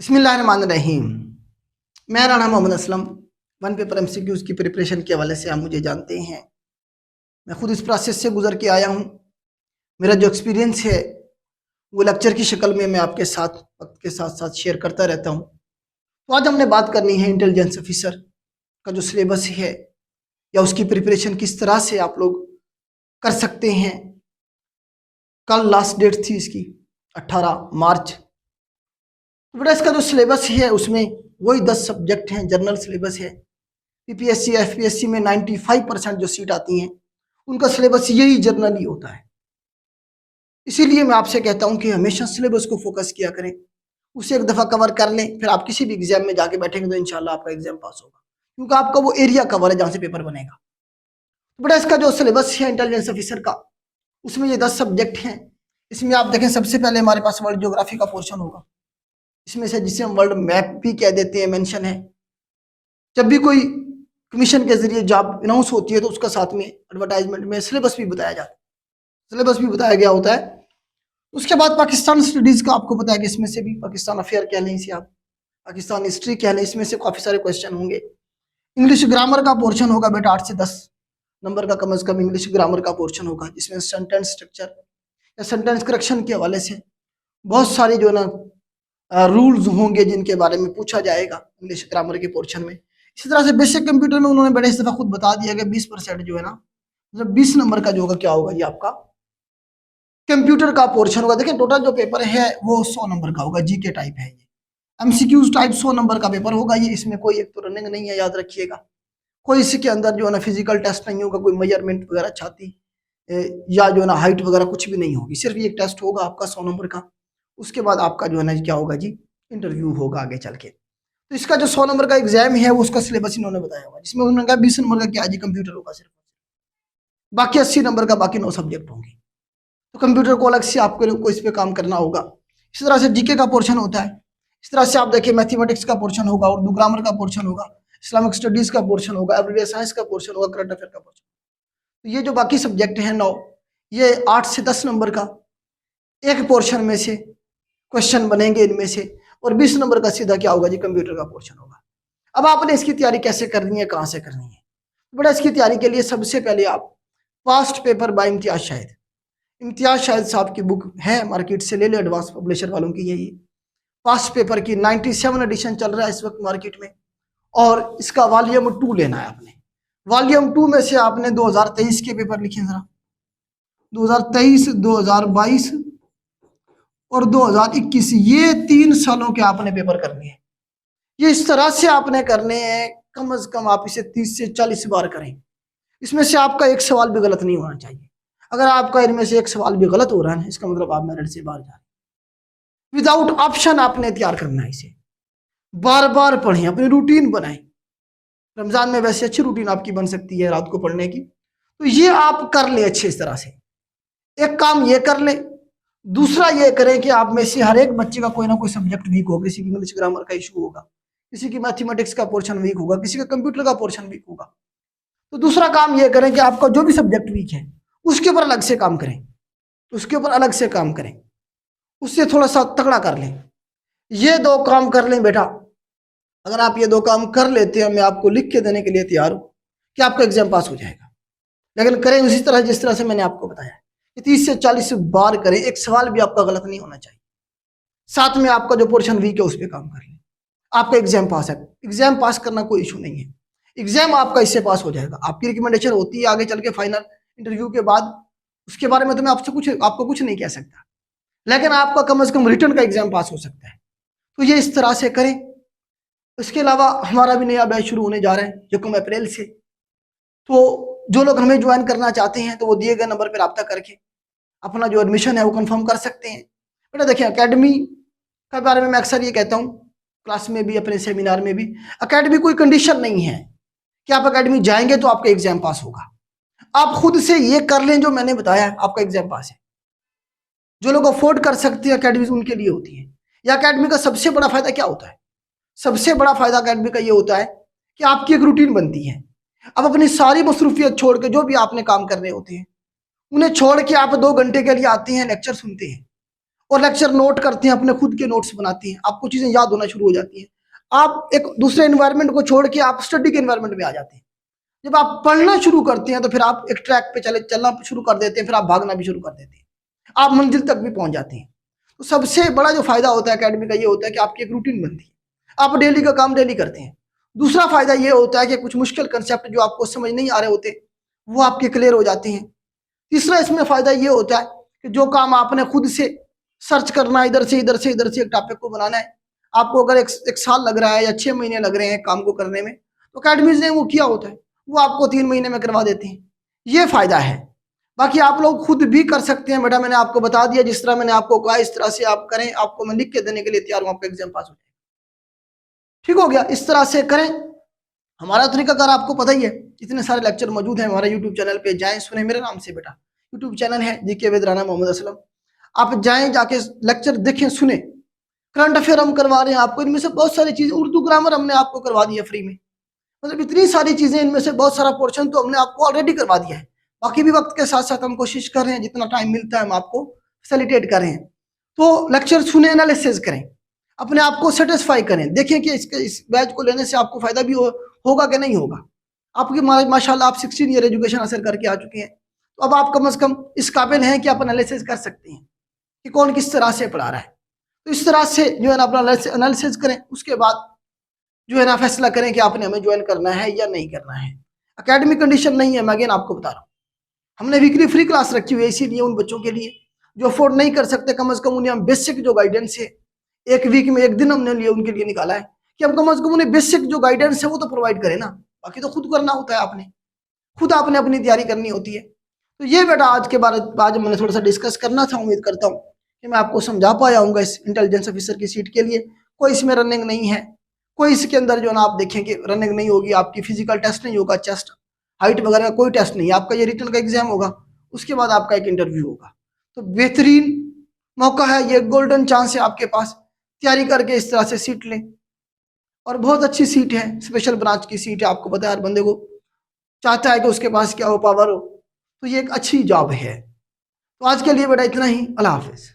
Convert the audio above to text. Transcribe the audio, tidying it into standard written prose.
बिस्मिल्लाहिर्रहमानिर्रहीम। मेरा नाम Mohammad Aslam. One paper MCQs की प्रिपरेशन के हवाले से आप मुझे जानते हैं। मैं खुद इस प्रोसेस से गुजर के आया हूँ। मेरा जो एक्सपीरियंस है वो लेक्चर की शक्ल में मैं आपके साथ वक्त के साथ साथ शेयर करता रहता हूँ। तो आज हमने बात करनी है इंटेलिजेंस ऑफिसर का जो सिलेबस है या उसकी प्रिपरेशन किस तरह से आप लोग कर सकते हैं। कल लास्ट डेट थी इसकी 18 मार्च। तो बेटा इसका जो सिलेबस है उसमें वही 10 सब्जेक्ट हैं, जनरल सिलेबस है। पीपीएससी एफपीएससी में 95% जो सीट आती हैं उनका सिलेबस यही जर्नली होता है। इसीलिए मैं आपसे कहता हूं कि हमेशा सिलेबस को फोकस किया करें, उसे एक दफ़ा कवर कर लें, फिर आप किसी भी एग्जाम में जाके बैठेंगे तो इंशाल्लाह आपका एग्जाम पास होगा, क्योंकि आपका वो एरिया कवर है जहाँ से पेपर बनेगा। तो बेटा इसका जो सिलेबस है इंटेलिजेंस ऑफिसर का, उसमें ये 10 सब्जेक्ट हैं। इसमें आप देखें सबसे पहले हमारे पास वर्ल्ड ज्योग्राफी का पोर्शन होगा। इसमें से जिसे हम वर्ल्ड मैप भी कह देते हैं मेंशन है। जब भी कोई कमीशन के जरिए जॉब अनाउंस होती है तो उसका साथ में एडवर्टाइजमेंट में सिलेबस भी बताया जाता है, सिलेबस भी बताया गया होता है। उसके बाद पाकिस्तान स्टडीज का आपको पता है कि इसमें से भी पाकिस्तान अफेयर कह लें इसे आप, पाकिस्तान हिस्ट्री कह लें, इसमें से काफ़ी सारे क्वेश्चन होंगे। इंग्लिश ग्रामर का पोर्शन होगा बेटा 8 से 10 नंबर का कम अज कम इंग्लिश ग्रामर का पोर्शन होगा, जिसमें सेंटेंस स्ट्रक्चर या सेंटेंस करेक्शन के हवाले से बहुत सारे जो है ना रूल्स होंगे जिनके बारे में पूछा जाएगा इंग्लिश ग्रामर के पोर्शन में। इसी तरह से बेसिक कंप्यूटर में उन्होंने बड़े इस दफ़ा खुद बता दिया कि 20% जो है ना, मतलब 20 नंबर का जो होगा क्या होगा, ये आपका कंप्यूटर का पोर्शन होगा। देखिए टोटल जो पेपर है वो 100 नंबर का होगा, जीके टाइप है ये, एमसीक्यूज टाइप 100 नंबर का पेपर होगा ये। इसमें कोई एक तो रनिंग नहीं है, याद रखिएगा। कोई इसके अंदर जो है ना फिजिकल टेस्ट नहीं होगा, कोई मेजरमेंट वगैरह छाती या जो है ना हाइट वगैरह कुछ भी नहीं होगी, सिर्फ ये एक टेस्ट होगा आपका 100 नंबर का। उसके बाद आपका जो है ना क्या होगा जी, इंटरव्यू होगा आगे चल के। तो इसका जो 100 नंबर का एग्जाम है वो उसका सिलेबस इन्होंने बताया हुआ, जिसमें उन्होंने कहा 20 नंबर का क्या जी कंप्यूटर होगा सिर्फ, बाकी 80 नंबर का बाकी 9 सब्जेक्ट होंगे। तो कंप्यूटर को अलग से आपको इस पे काम करना होगा। इस तरह से जीके का पोर्शन होता है। इस तरह से आप देखिए मैथमेटिक्स का पोर्शन होगा, उर्दू ग्रामर का पोर्शन होगा, इस्लामिक स्टडीज का पोर्शन होगा, एवरीडे साइंस का पोर्शन होगा, करंट अफेयर का पोर्शन। तो ये जो बाकी सब्जेक्ट हैं 9, ये 8 से 10 नंबर का एक पोर्शन में से क्वेश्चन बनेंगे इनमें से, और 20 नंबर का सीधा क्या होगा जी, कंप्यूटर का पोर्शन होगा। अब आपने इसकी तैयारी कैसे करनी है, कहाँ से करनी है? बड़ा इसकी तैयारी के लिए सबसे पहले आप past paper by Imtiaz Shahid साहब की बुक है, मार्केट से ले लो, एडवांस पब्लिशर वालों की यही पास्ट पेपर की 97 एडिशन चल रहा है इस वक्त मार्केट में, और इसका वॉल्यूम 2 लेना है आपने। वॉल्यूम 2 में से आपने 2023 के पेपर लिखे जरा, 2023, 2022 और 2021, ये 3 सालों के आपने पेपर करने हैं। ये इस तरह से आपने करने हैं, कम अज कम आप इसे 30 से 40 बार करें। इसमें से आपका एक सवाल भी गलत नहीं होना चाहिए। अगर आपका इनमें से एक सवाल भी गलत हो रहा है इसका मतलब आप मेरिट से बाहर जा रहे हैं। विदाउट ऑप्शन आपने तैयार करना है इसे, बार बार पढ़ें, अपनी रूटीन बनाएं। रमजान में वैसे अच्छी रूटीन आपकी बन सकती है रात को पढ़ने की, तो ये आप कर लें अच्छे इस तरह से। एक काम ये कर लें, दूसरा ये करें कि आप में से हर एक बच्चे का कोई ना कोई सब्जेक्ट वीक होगा, किसी की इंग्लिश ग्रामर का इशू होगा, किसी की मैथमेटिक्स का पोर्शन वीक होगा, किसी का कंप्यूटर का पोर्शन वीक होगा। तो दूसरा काम ये करें कि आपका जो भी सब्जेक्ट वीक है उसके ऊपर अलग से काम करें, उसके ऊपर अलग से काम करें, उससे थोड़ा सा तगड़ा कर लें। ये 2 काम कर लें बेटा। अगर आप ये 2 काम कर लेते हैं, मैं आपको लिख के देने के लिए तैयार हूं कि आपका एग्जाम पास हो जाएगा। लेकिन करें उसी तरह जिस तरह से मैंने आपको बताया कि 30 से 40 बार करें, एक सवाल भी आपका गलत नहीं होना चाहिए। साथ में आपका जो पोर्शन वीक है उस पर काम कर लें, आपका एग्जाम पास है। एग्जाम पास करना कोई इशू नहीं है, एग्जाम आपका इससे पास हो जाएगा। आपकी रिकमेंडेशन होती है आगे चल के फाइनल इंटरव्यू के बाद, उसके बारे में तो मैं आपको कुछ नहीं कह सकता, लेकिन आपका कम से कम रिटर्न का एग्जाम पास हो सकता है। तो ये इस तरह से करें। इसके अलावा हमारा भी नया बैच शुरू होने जा रहा है जो 1 अप्रैल से। तो जो लोग हमें ज्वाइन करना चाहते हैं तो वो दिए गए नंबर पर रब्ता करके अपना जो एडमिशन है वो कंफर्म कर सकते हैं। बेटा देखिए अकेडमी के बारे में मैं अक्सर ये कहता हूँ, क्लास में भी अपने सेमिनार में भी, अकेडमी कोई कंडीशन नहीं है कि आप अकेडमी जाएंगे तो आपका एग्जाम पास होगा। आप खुद से ये कर लें जो मैंने बताया, आपका एग्जाम पास है। जो लोग अफोर्ड कर सकते हैं अकेडमी उनके लिए होती है। या अकेडमी का सबसे बड़ा फायदा क्या होता है? सबसे बड़ा फायदा अकेडमी का ये होता है कि आपकी एक रूटीन बनती है। अब अपनी सारी मसरूफियत छोड़ के जो भी आपने काम करने होते हैं उन्हें छोड़ के आप 2 घंटे के लिए आते हैं, लेक्चर सुनते हैं, और लेक्चर नोट करते हैं, अपने खुद के नोट्स बनाते हैं, आपको चीजें याद होना शुरू हो जाती हैं। आप एक दूसरे एनवायरनमेंट को छोड़ के आप स्टडी के एनवायरनमेंट में आ जाते हैं। जब आप पढ़ना शुरू करते हैं तो फिर आप एक ट्रैक पे चलना शुरू कर देते हैं, फिर आप भागना भी शुरू कर देते हैं, आप मंजिल तक भी पहुंच जाते हैं। तो सबसे बड़ा जो फायदा होता है एकेडमी का ये होता है कि आपकी एक रूटीन बनती है, आप डेली का काम डेली करते हैं। दूसरा फायदा ये होता है कि कुछ मुश्किल कंसेप्ट जो आपको समझ नहीं आ रहे होते वो आपके क्लियर हो जाते हैं। तीसरा इसमें फायदा ये होता है कि जो काम आपने खुद से सर्च करना है, इधर से इधर से इधर से एक टॉपिक को बनाना है, आपको अगर एक साल लग रहा है या 6 महीने लग रहे हैं काम को करने में, तो अकेडमीज ने वो किया होता है, वो आपको 3 महीने में करवा देती हैं। ये फायदा है। बाकी आप लोग खुद भी कर सकते हैं बेटा, मैंने आपको बता दिया, जिस तरह मैंने आपको कहा इस तरह से आप करें, आपको मैं लिख के देने के लिए तैयार हूं, आपका एग्जाम पास हो जाए। ठीक हो गया, इस तरह से करें। हमारा तरीकाकार आपको पता ही है, इतने सारे लेक्चर मौजूद हैं हमारे यूट्यूब चैनल पे, जाएं सुने मेरे नाम से बेटा, यूट्यूब चैनल है जीके विद राना मोहम्मद असलम। आप जाएं, जाके लेक्चर देखें, सुने। करंट अफेयर हम करवा रहे हैं आपको, इनमें से बहुत सारी चीजें, उर्दू ग्रामर हमने आपको करवा दी है फ्री में, मतलब इतनी सारी चीजें, इनमें से बहुत सारा पोर्शन तो हमने आपको ऑलरेडी करवा दिया है। बाकी भी वक्त के साथ साथ हम कोशिश कर रहे हैं, जितना टाइम मिलता है हम आपको फैसिलिटेट कर रहे हैं। तो लेक्चर सुने, एनालिसिस करें, अपने आप को सेटिस्फाई करें, देखें कि इस बैच को लेने से आपको फायदा भी होगा कि नहीं होगा। आपकी माशाल्लाह आप 16 ईयर एजुकेशन हासिल करके आ चुके हैं, तो अब आप कम से कम इस काबिल हैं कि आप एनालिसिस कर सकते हैं कि कौन किस तरह से पढ़ा रहा है। तो इस तरह से जो है ना अपना एनालिसिस करें, उसके बाद जो है ना फैसला करें कि आपने हमें ज्वाइन करना है या नहीं करना है। एकेडमिक कंडीशन नहीं है, मैं अगेन आपको बता रहा हूँ, हमने वीकली फ्री क्लास रखी हुई है, इसीलिए उन बच्चों के लिए जो अफोर्ड नहीं कर सकते, कम से कम उन्हें हम बेसिक जो गाइडेंस है, एक वीक में एक दिन हमने लिए उनके लिए निकाला है कि हम कम से कम उन्हें बेसिक जो गाइडेंस है वो तो प्रोवाइड करें ना, बाकी तो खुद करना होता है, आपने खुद आपने अपनी तैयारी करनी होती है। तो ये बेटा आज के बारे आज मैंने थोड़ा सा डिस्कस करना था, उम्मीद करता हूँ कि मैं आपको समझा पाया हूँ इस इंटेलिजेंस ऑफिसर की सीट के लिए। कोई इसमें रनिंग नहीं है, कोई इसके अंदर जो है ना आप देखेंगे रनिंग नहीं होगी, आपकी फिजिकल टेस्ट नहीं होगा, चेस्ट हाइट वगैरह का कोई टेस्ट नहीं है, आपका ये रिटन का एग्जाम होगा, उसके बाद आपका एक इंटरव्यू होगा। तो बेहतरीन मौका है, ये गोल्डन चांस है आपके पास, तैयारी करके इस तरह से सीट लें। और बहुत अच्छी सीट है, स्पेशल ब्रांच की सीट है, आपको पता है हर बंदे को चाहता है कि उसके पास क्या हो, पावर हो, तो ये एक अच्छी जॉब है। तो आज के लिए बेटा इतना ही, अल्लाह हाफिज।